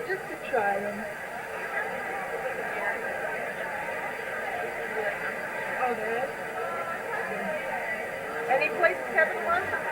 Just to try them. Oh, there is? Any place Kevin wants us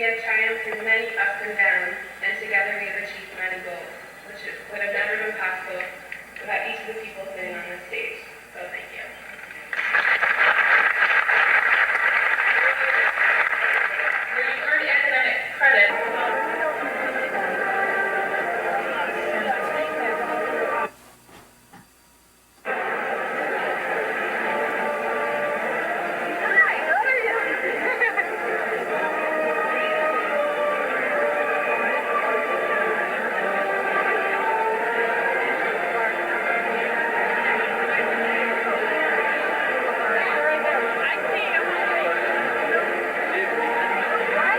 We have triumphed through many ups and downs, and together we have achieved many goals, which would have never been possible without each of the people sitting on this stage. So thank you. You've earned academic credit.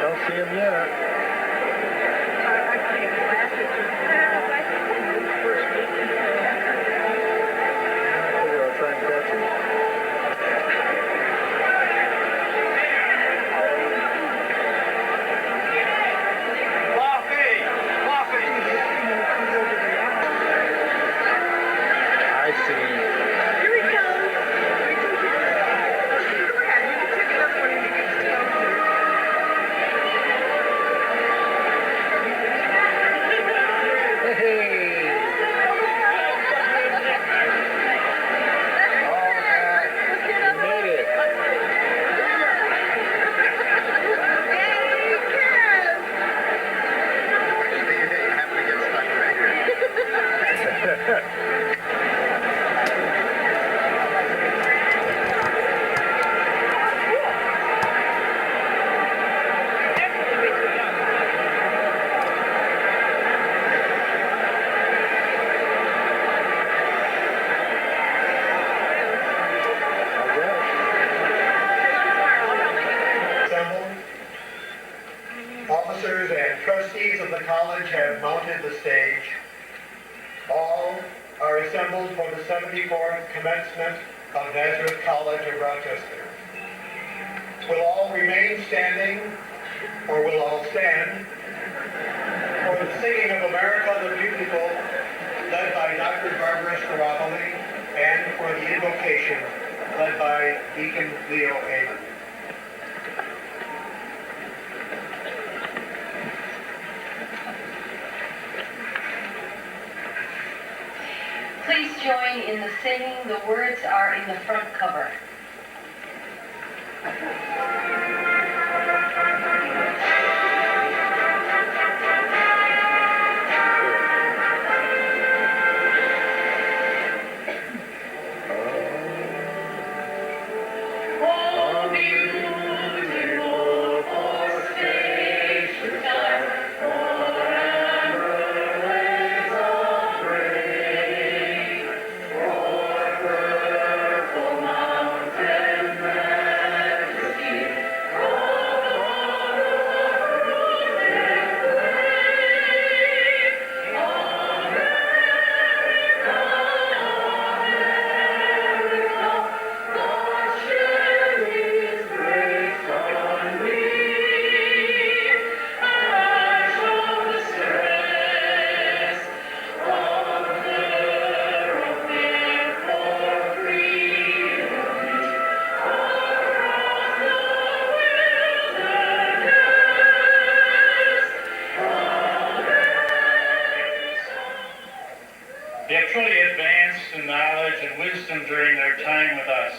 Don't see him yet. Maybe I'll try and catch him. I see him. Here he comes. Go ahead, you can pick it up when he gets down here. Hey! All right. You made it. Assembled. Officers and trustees of the college have mounted the stage. All are assembled for the 74th commencement of Nazareth College of Rochester. Will all remain standing, or will all stand, for the singing of America the Beautiful, led by Dr. Barbara Scarabelli, and for the invocation, led by Deacon Leo Amon. Please join in the singing. The words are in the front cover. Oh, beautiful forsaken time, forever ways of grace, for purple mountain majesty, They have truly advanced in knowledge and wisdom during their time with us,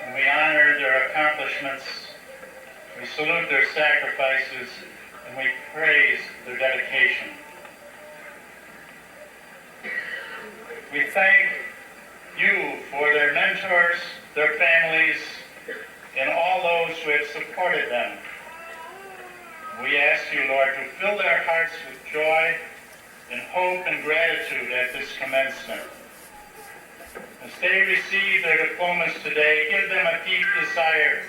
and we honor their accomplishments, we salute their sacrifices, and we praise their dedication. We thank you for their mentors, their families, and all those who have supported them. We ask you, Lord, to fill their hearts with joy and hope and gratitude at this commencement. As they receive their diplomas today, give them a deep desire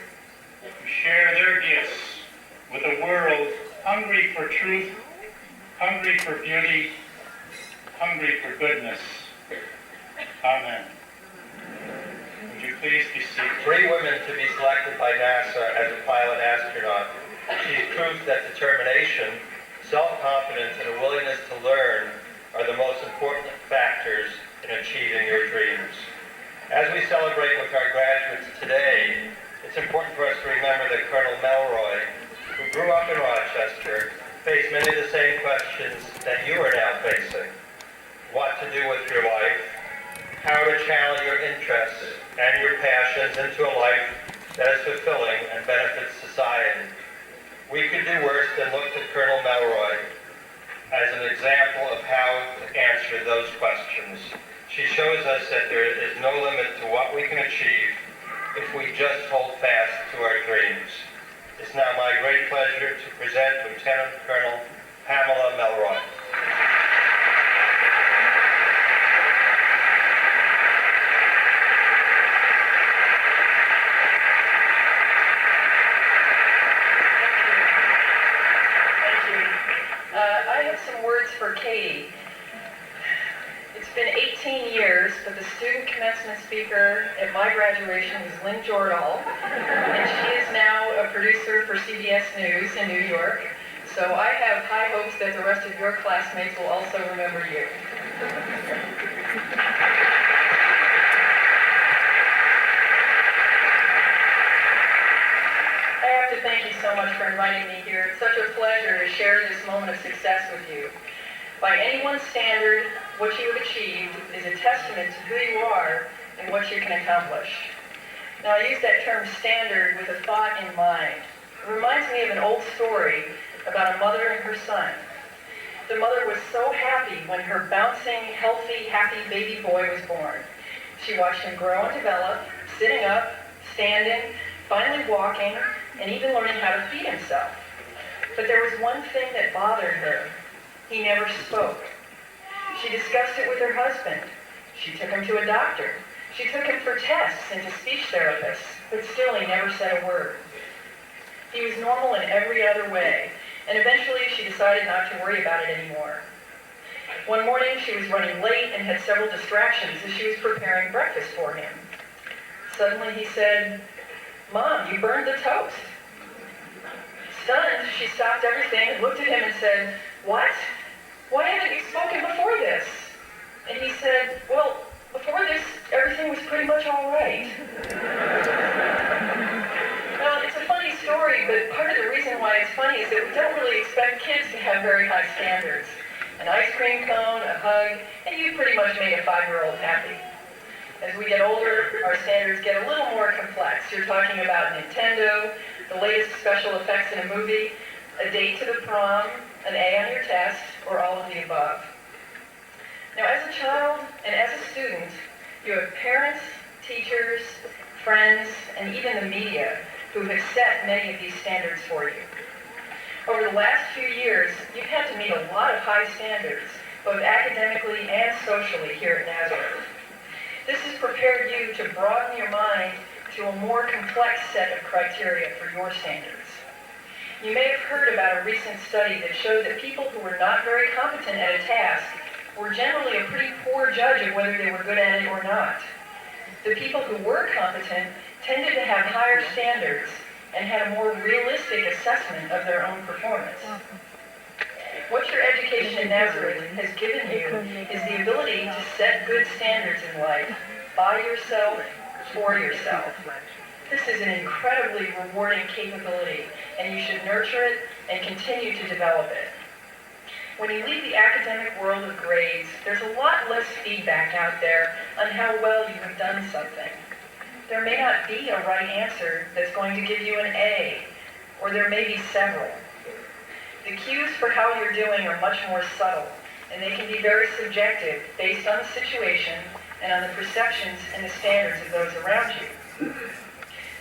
to share their gifts with a world hungry for truth, hungry for beauty, hungry for goodness. Amen. Would you please be seated? 3 women to be selected by NASA as a pilot astronaut. She's proof that determination, self-confidence, and a willingness to learn are the most important factors in achieving your dreams. As we celebrate with our graduates today, it's important for us to remember that Colonel Melroy, who grew up in Rochester face many of the same questions that you are now facing. What to do with your life, how to channel your interests and your passions into a life that is fulfilling and benefits society. We could do worse than look to Colonel Melroy as an example of how to answer those questions. She shows us that there is no limit to what we can achieve if we just hold fast to our dreams. It's now my great pleasure to present Lieutenant Colonel Pamela Melroy. I have some words for Katie. It's been 18 years, but the student commencement speaker at my graduation was Lynn Jordahl, and she is now a producer for CBS News in New York. So I have high hopes that the rest of your classmates will also remember you. I have to thank you so much for inviting me here. It's such a pleasure to share this moment of success with you. By anyone's standard, what you have achieved is a testament to who you are and what you can accomplish. Now, I use that term standard with a thought in mind. It reminds me of an old story about a mother and her son. The mother was so happy when her bouncing, healthy, happy baby boy was born. She watched him grow and develop, sitting up, standing, finally walking, and even learning how to feed himself. But there was one thing that bothered her. He never spoke. She discussed it with her husband. She took him to a doctor. She took him for tests and to speech therapists, but still he never said a word. He was normal in every other way, and eventually she decided not to worry about it anymore. One morning she was running late and had several distractions as she was preparing breakfast for him. Suddenly he said, "Mom, you burned the toast." Stunned, she stopped everything, looked at him and said, "What? Why haven't you spoken before this?" And he said, "Well, before this, everything was pretty much all right." Well, it's a funny story, but part of the reason why it's funny is that we don't really expect kids to have very high standards. An ice cream cone, a hug, and you pretty much made a 5-year-old happy. As we get older, our standards get a little more complex. You're talking about Nintendo, the latest special effects in a movie, a date to the prom, an A on your test, or all of the above. Now, as a child and as a student, you have parents, teachers, friends, and even the media who have set many of these standards for you. Over the last few years, you've had to meet a lot of high standards, both academically and socially here at Nazareth. This has prepared you to broaden your mind to a more complex set of criteria for your standards. You may have heard about a recent study that showed that people who were not very competent at a task were generally a pretty poor judge of whether they were good at it or not. The people who were competent tended to have higher standards and had a more realistic assessment of their own performance. What your education in Nazareth has given you is the ability to set good standards in life by yourself, for yourself. This is an incredibly rewarding capability, and you should nurture it and continue to develop it. When you leave the academic world of grades, there's a lot less feedback out there on how well you have done something. There may not be a right answer that's going to give you an A, or there may be several. The cues for how you're doing are much more subtle, and they can be very subjective based on the situation and on the perceptions and the standards of those around you.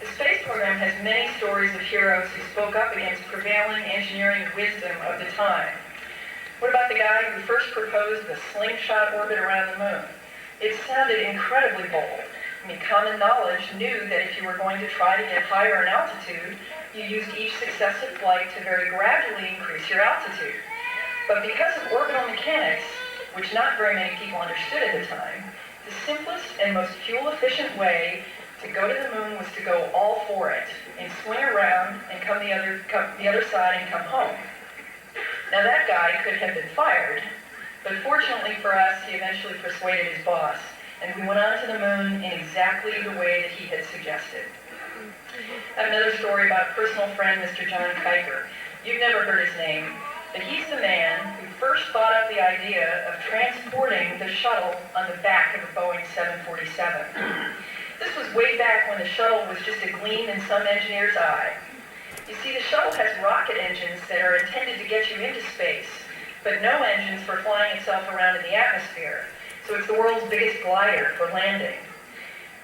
The space program has many stories of heroes who spoke up against prevailing engineering wisdom of the time. What about the guy who first proposed the slingshot orbit around the moon? It sounded incredibly bold. I mean, common knowledge knew that if you were going to try to get higher in altitude, you used each successive flight to very gradually increase your altitude. But because of orbital mechanics, which not very many people understood at the time, the simplest and most fuel-efficient way to go to the moon was to go all for it and swing around and come the other side and come home. Now that guy could have been fired, but fortunately for us, he eventually persuaded his boss, and we went on to the moon in exactly the way that he had suggested. I have another story about a personal friend, Mr. John Kiker. You've never heard his name, but he's the man who first thought up the idea of transporting the shuttle on the back of a Boeing 747. This was way back when the shuttle was just a gleam in some engineer's eye. You see, the shuttle has rocket engines that are intended to get you into space, but no engines for flying itself around in the atmosphere. So it's the world's biggest glider for landing.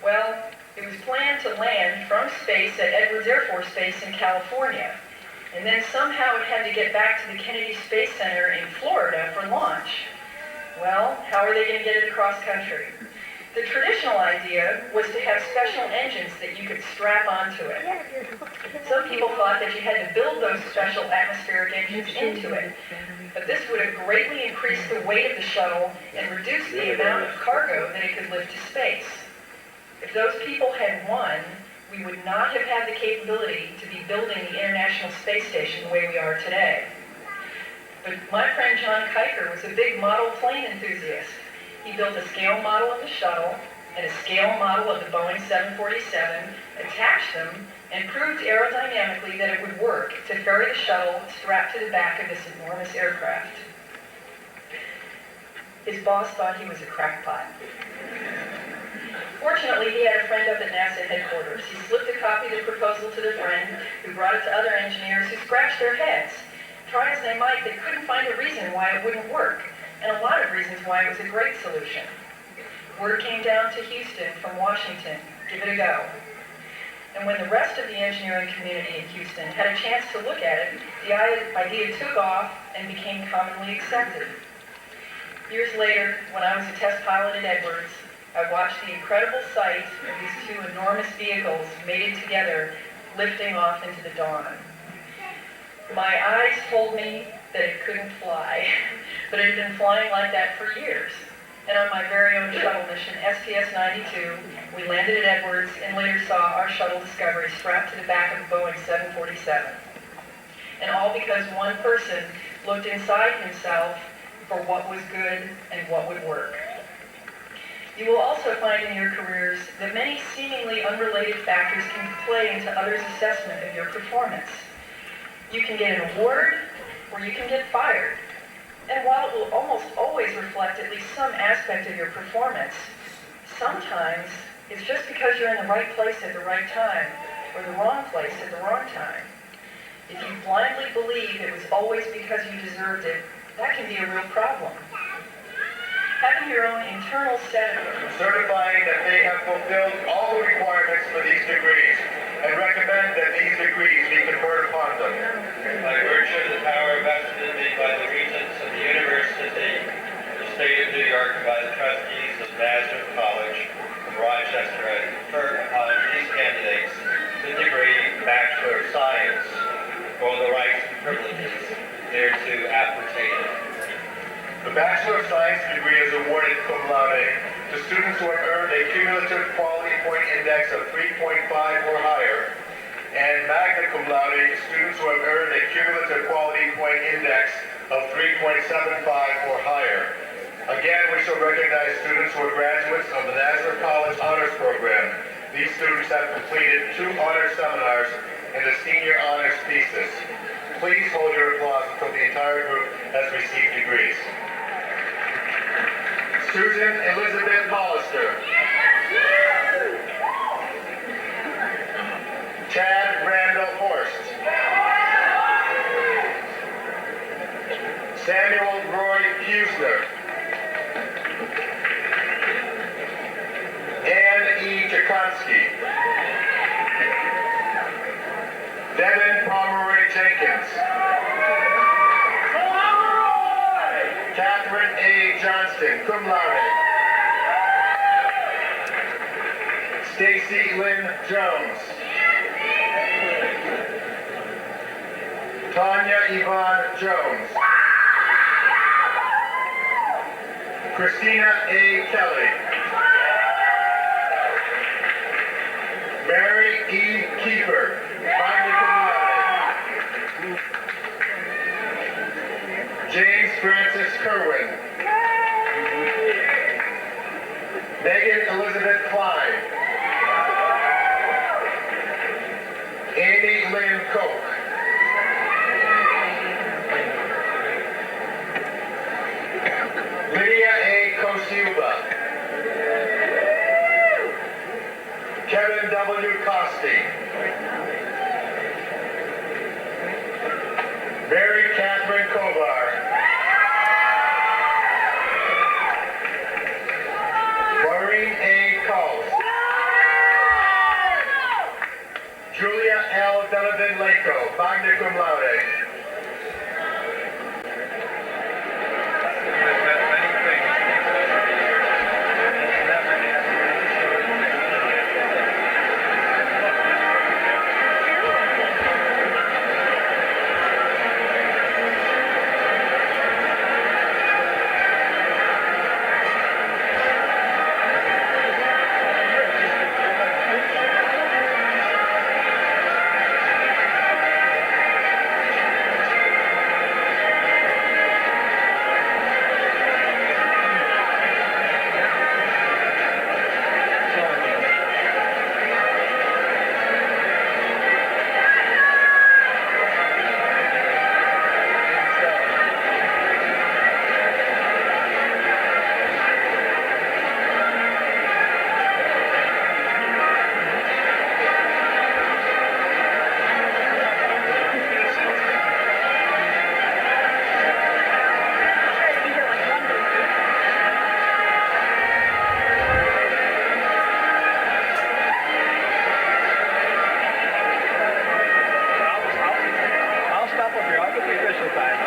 Well, it was planned to land from space at Edwards Air Force Base in California. And then somehow it had to get back to the Kennedy Space Center in Florida for launch. Well, how are they going to get it across country? The traditional idea was to have special engines that you could strap onto it. Some people thought that you had to build those special atmospheric engines into it. But this would have greatly increased the weight of the shuttle and reduced the amount of cargo that it could lift to space. If those people had won, we would not have had the capability to be building the International Space Station the way we are today. But my friend John Kiker was a big model plane enthusiast. He built a scale model of the shuttle and a scale model of the Boeing 747, attached them, and proved aerodynamically that it would work to ferry the shuttle strapped to the back of this enormous aircraft. His boss thought he was a crackpot. Fortunately, he had a friend up at NASA headquarters. He slipped a copy of the proposal to the friend, who brought it to other engineers who scratched their heads. Try as they might, they couldn't find a reason why it wouldn't work, and a lot of reasons why it was a great solution. Word came down to Houston from Washington, give it a go. And when the rest of the engineering community in Houston had a chance to look at it, the idea took off and became commonly accepted. Years later, when I was a test pilot at Edwards, I watched the incredible sight of these two enormous vehicles mated together, lifting off into the dawn. My eyes told me that it couldn't fly, but it had been flying like that for years. And on my very own shuttle mission, STS-92, we landed at Edwards and later saw our shuttle Discovery strapped to the back of a Boeing 747. And all because one person looked inside himself for what was good and what would work. You will also find in your careers that many seemingly unrelated factors can play into others' assessment of your performance. You can get an award, or you can get fired. And while it will almost always reflect at least some aspect of your performance, sometimes it's just because you're in the right place at the right time, or the wrong place at the wrong time. If you blindly believe it was always because you deserved it, that can be a real problem. Having your own internal set of certifying that they have fulfilled all the requirements for these degrees and recommend that these degrees be conferred upon them. By virtue of the power vested in me by the Regents of the University of the State of New York and by the trustees of Nazareth College of Rochester, I confer upon these candidates the degree Bachelor of Science for the rights and privileges thereto appertaining. The Bachelor of Science degree is awarded cum laude to students who have earned a cumulative quality point index of 3.5 or higher, and magna cum laude to students who have earned a cumulative quality point index of 3.75 or higher. Again, we shall recognize students who are graduates of the Nazareth College Honors Program. These students have completed 2 honors seminars and the Senior Honors Thesis. Please hold your applause until the entire group has received degrees. Susan Elizabeth Hollister. Chad Randall Horst. Samuel Roy Fusner. Ann E. Jakonski. Devin Pomeroy Jenkins. Catherine A. Johnston, cum laude. Stacy Lynn Jones. Tanya Yvonne Jones. Christina A. Kelly. Mary E. Keeper, magna cum laude. James Francis Kerwin. Megan Elizabeth Klein. Koch. Lydia A. Kosiuba. Kevin W. Costi. Mary Catherine Kovar. Maureen A. Coase. Julia L. Donovan Lako, magna cum laude. I'll stop up here. I'll get the official time.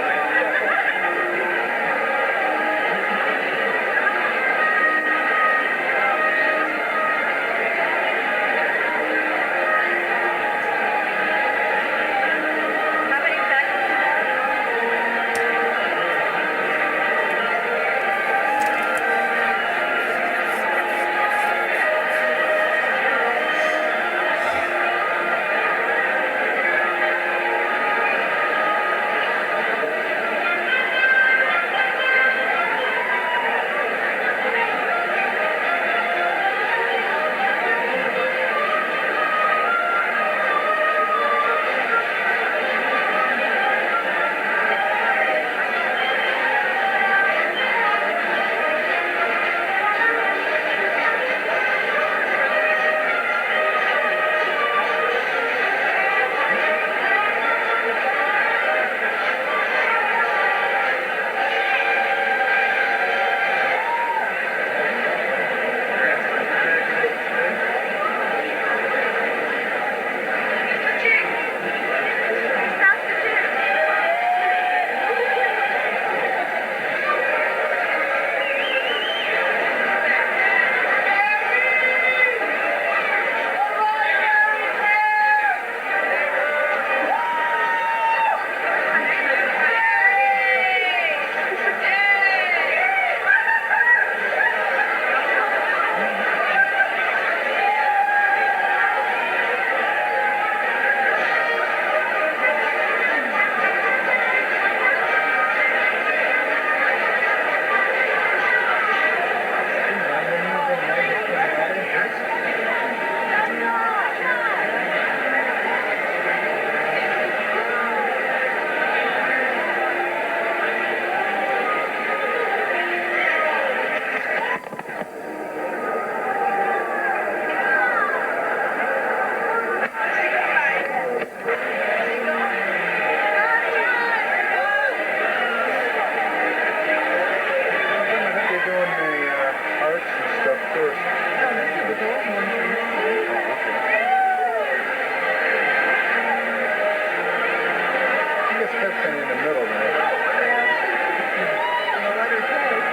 How many seconds?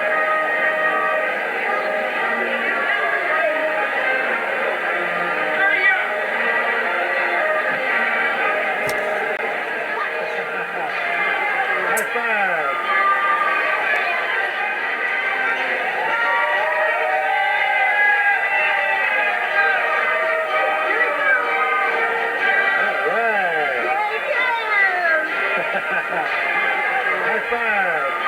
High five.